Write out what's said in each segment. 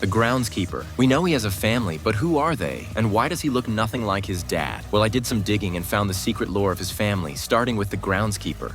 The groundskeeper. We know he has a family, but who are they? And why does he look nothing like his dad? Well, I did some digging and found the secret lore of his family, starting with the groundskeeper.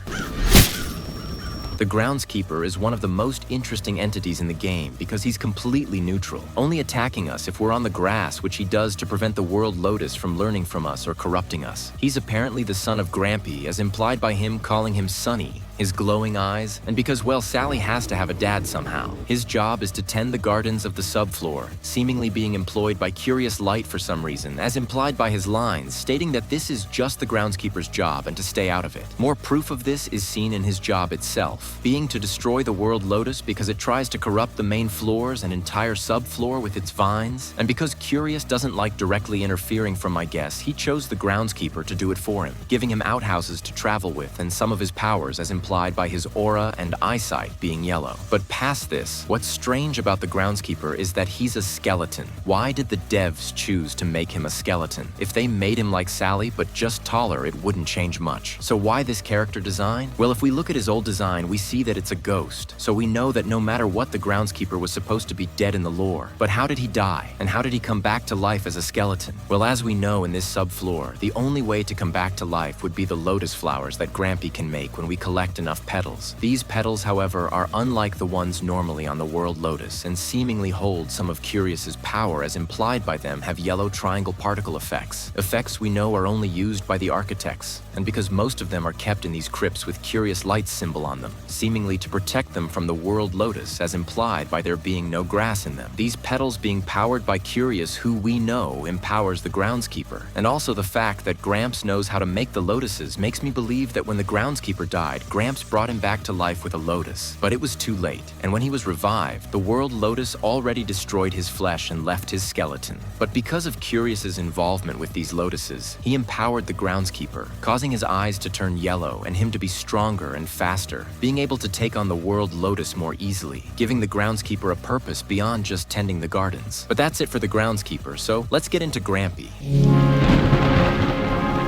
The groundskeeper is one of the most interesting entities in the game because he's completely neutral, only attacking us if we're on the grass, which he does to prevent the World Lotus from learning from us or corrupting us. He's apparently the son of Grampy, as implied by him calling him Sonny, his glowing eyes, and because, well, Sally has to have a dad somehow. His job is to tend the gardens of the subfloor, seemingly being employed by Curious Light for some reason, as implied by his lines, stating that this is just the groundskeeper's job and to stay out of it. More proof of this is seen in his job itself, being to destroy the World Lotus because it tries to corrupt the main floors and entire subfloor with its vines, and because Curious doesn't like directly interfering from my guess, he chose the groundskeeper to do it for him, giving him outhouses to travel with and some of his powers as implied by his aura and eyesight being yellow. But past this, what's strange about the groundskeeper is that he's a skeleton. Why did the devs choose to make him a skeleton? If they made him like Sally but just taller, it wouldn't change much. So why this character design? Well, if we look at his old design, we see that it's a ghost. So we know that no matter what, the groundskeeper was supposed to be dead in the lore. But how did he die? And how did he come back to life as a skeleton? Well, as we know in this subfloor, the only way to come back to life would be the lotus flowers that Grampy can make when we collect enough petals. These petals, however, are unlike the ones normally on the World Lotus and seemingly hold some of Curious's power, as implied by them have yellow triangle particle effects. Effects we know are only used by the architects, and because most of them are kept in these crypts with Curious Light's symbol on them, seemingly to protect them from the World Lotus, as implied by there being no grass in them. These petals being powered by Curious, who we know empowers the groundskeeper. And also the fact that Gramps knows how to make the lotuses makes me believe that when the groundskeeper died, Gramps brought him back to life with a lotus. But it was too late, and when he was revived, the World Lotus already destroyed his flesh and left his skeleton. But because of Curious's involvement with these lotuses, he empowered the groundskeeper, causing his eyes to turn yellow and him to be stronger and faster, being able to take on the World Lotus more easily, giving the groundskeeper a purpose beyond just tending the gardens. But that's it for the groundskeeper, so let's get into Grampy.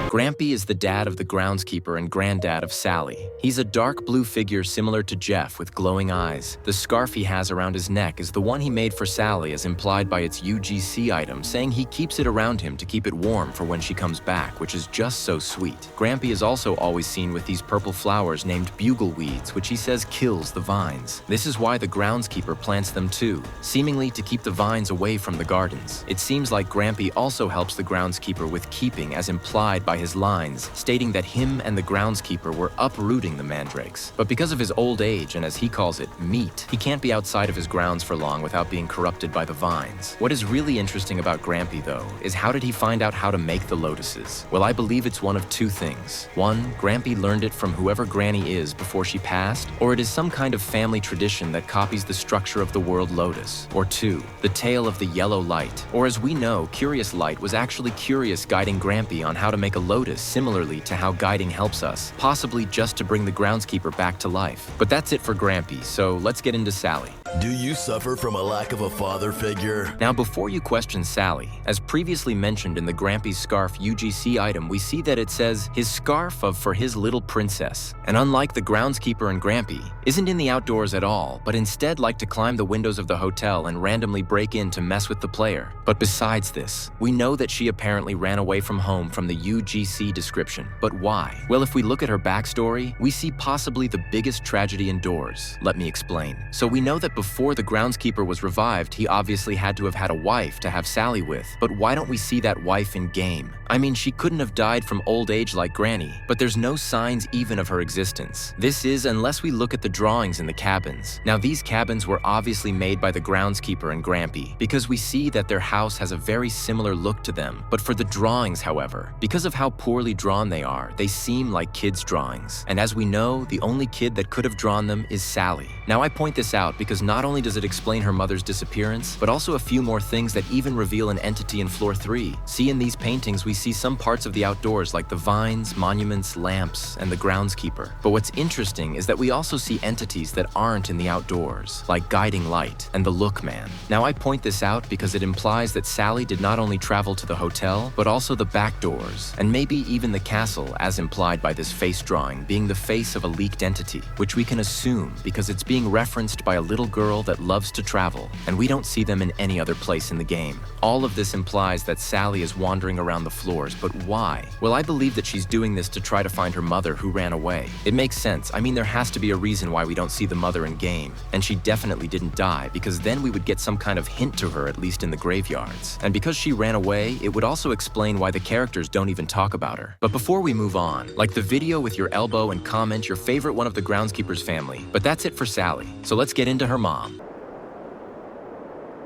Grampy is the dad of the groundskeeper and granddad of Sally. He's a dark blue figure similar to Jeff with glowing eyes. The scarf he has around his neck is the one he made for Sally, as implied by its UGC item, saying he keeps it around him to keep it warm for when she comes back, which is just so sweet. Grampy is also always seen with these purple flowers named bugleweeds, which he says kills the vines. This is why the groundskeeper plants them too, seemingly to keep the vines away from the gardens. It seems like Grampy also helps the groundskeeper with keeping, as implied by his lines, stating that him and the groundskeeper were uprooting the mandrakes. But because of his old age and, as he calls it, meat, he can't be outside of his grounds for long without being corrupted by the vines. What is really interesting about Grampy, though, is how did he find out how to make the lotuses? Well, I believe it's one of two things. One, Grampy learned it from whoever Granny is before she passed, or it is some kind of family tradition that copies the structure of the World Lotus. Or two, the tale of the yellow light. Or as we know, Curious Light was actually Curious guiding Grampy on how to make a lotus similarly to how guiding helps us, possibly just to bring the groundskeeper back to life. But that's it for Grampy, so let's get into Sally. Do you suffer from a lack of a father figure? Now, before you question Sally, as previously mentioned in the Grampy's scarf UGC item, we see that it says, his scarf of for his little princess. And unlike the groundskeeper and Grampy, isn't in the outdoors at all, but instead like to climb the windows of the hotel and randomly break in to mess with the player. But besides this, we know that she apparently ran away from home from the UGC description. But why? Well, if we look at her backstory, we see possibly the biggest tragedy indoors. Let me explain. So we know that before the groundskeeper was revived, he obviously had to have had a wife to have Sally with. But why don't we see that wife in game? I mean, she couldn't have died from old age like Granny, but there's no signs even of her existence. This is unless we look at the drawings in the cabins. Now, these cabins were obviously made by the groundskeeper and Grampy, because we see that their house has a very similar look to them. But for the drawings, however, because of how poorly drawn they are, they seem like kids' drawings. And as we know, the only kid that could have drawn them is Sally. Now, I point this out because not only does it explain her mother's disappearance, but also a few more things that even reveal an entity in floor 3. See, in these paintings, we see some parts of the outdoors like the vines, monuments, lamps, and the groundskeeper. But what's interesting is that we also see entities that aren't in the outdoors, like Guiding Light and the Look Man. Now, I point this out because it implies that Sally did not only travel to the hotel, but also the back doors, and maybe even the castle, as implied by this face drawing being the face of a leaked entity, which we can assume because it's being referenced by a little girl that loves to travel, and we don't see them in any other place in the game. All of this implies that Sally is wandering around the floors, but why? Well, I believe that she's doing this to try to find her mother who ran away. It makes sense. I mean, there has to be a reason why we don't see the mother in game, and she definitely didn't die, because then we would get some kind of hint to her, at least in the graveyards. And because she ran away, it would also explain why the characters don't even talk about her. But before we move on, like the video with your elbow and comment your favorite one of the Groundskeeper's family. But that's it for Sally, so let's get into her mom.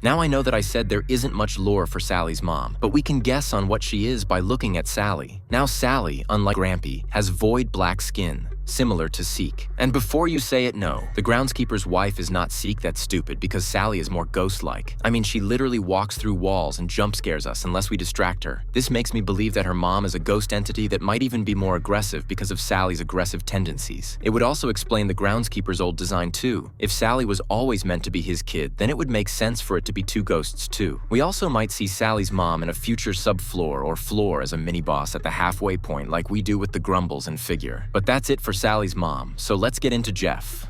Now I know that I said there isn't much lore for Sally's mom, but we can guess on what she is by looking at Sally. Now Sally, unlike Grampy, has void black skin, similar to Seek. And before you say it, no, the Groundskeeper's wife is not Seek. That's stupid, because Sally is more ghost-like. I mean, she literally walks through walls and jump scares us unless we distract her. This makes me believe that her mom is a ghost entity that might even be more aggressive because of Sally's aggressive tendencies. It would also explain the Groundskeeper's old design too. If Sally was always meant to be his kid, then it would make sense for it to be two ghosts too. We also might see Sally's mom in a future subfloor or floor as a mini-boss at the halfway point like we do with the Grumbles and Figure. But that's it for Sally's mom, so let's get into Jeff.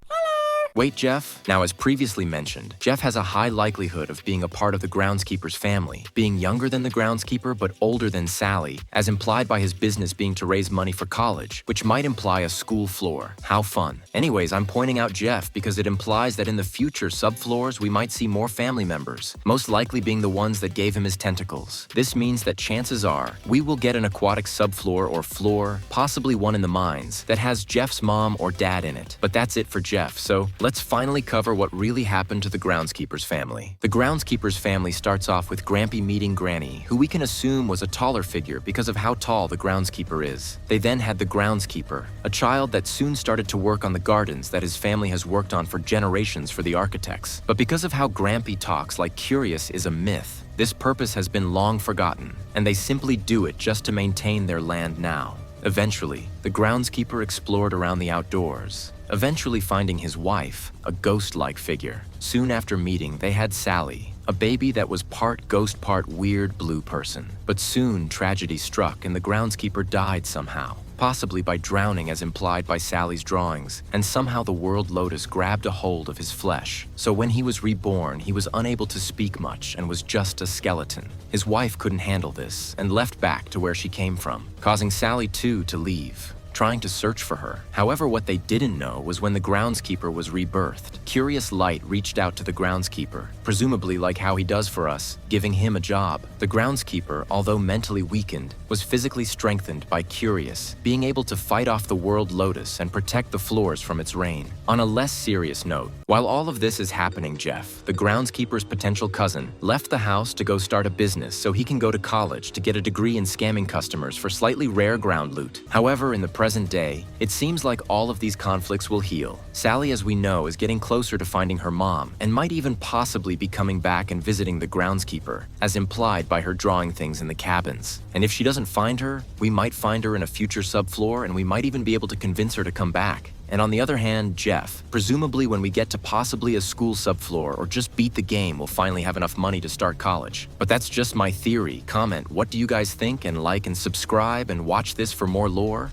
Wait, Jeff? Now, as previously mentioned, Jeff has a high likelihood of being a part of the Groundskeeper's family, being younger than the Groundskeeper but older than Sally, as implied by his business being to raise money for college, which might imply a school floor. How fun. Anyways, I'm pointing out Jeff because it implies that in the future subfloors we might see more family members, most likely being the ones that gave him his tentacles. This means that chances are we will get an aquatic subfloor or floor, possibly one in the mines, that has Jeff's mom or dad in it. But that's it for Jeff, so let's finally cover what really happened to the Groundskeeper's family. The Groundskeeper's family starts off with Grampy meeting Granny, who we can assume was a taller figure because of how tall the Groundskeeper is. They then had the Groundskeeper, a child that soon started to work on the gardens that his family has worked on for generations for the architects. But because of how Grampy talks like curious is a myth, this purpose has been long forgotten, and they simply do it just to maintain their land now. Eventually, the Groundskeeper explored around the outdoors, eventually finding his wife, a ghost-like figure. Soon after meeting, they had Sally, a baby that was part ghost, part weird blue person. But soon, tragedy struck and the Groundskeeper died somehow, possibly by drowning as implied by Sally's drawings, and somehow the World Lotus grabbed a hold of his flesh. So when he was reborn, he was unable to speak much and was just a skeleton. His wife couldn't handle this and left back to where she came from, causing Sally too to leave, trying to search for her. However, what they didn't know was when the Groundskeeper was rebirthed, Curious Light reached out to the Groundskeeper, presumably like how he does for us, giving him a job. The Groundskeeper, although mentally weakened, was physically strengthened by Curious, being able to fight off the World Lotus and protect the floors from its reign. On a less serious note, while all of this is happening, Jeff, the Groundskeeper's potential cousin, left the house to go start a business so he can go to college to get a degree in scamming customers for slightly rare ground loot. However, in the present day, it seems like all of these conflicts will heal. Sally, as we know, is getting closer to finding her mom and might even possibly be coming back and visiting the Groundskeeper, as implied by her drawing things in the cabins. And if she doesn't find her, we might find her in a future subfloor and we might even be able to convince her to come back. And on the other hand, Jeff, presumably when we get to possibly a school subfloor or just beat the game, we'll finally have enough money to start college. But that's just my theory. Comment, what do you guys think, and like and subscribe and watch this for more lore?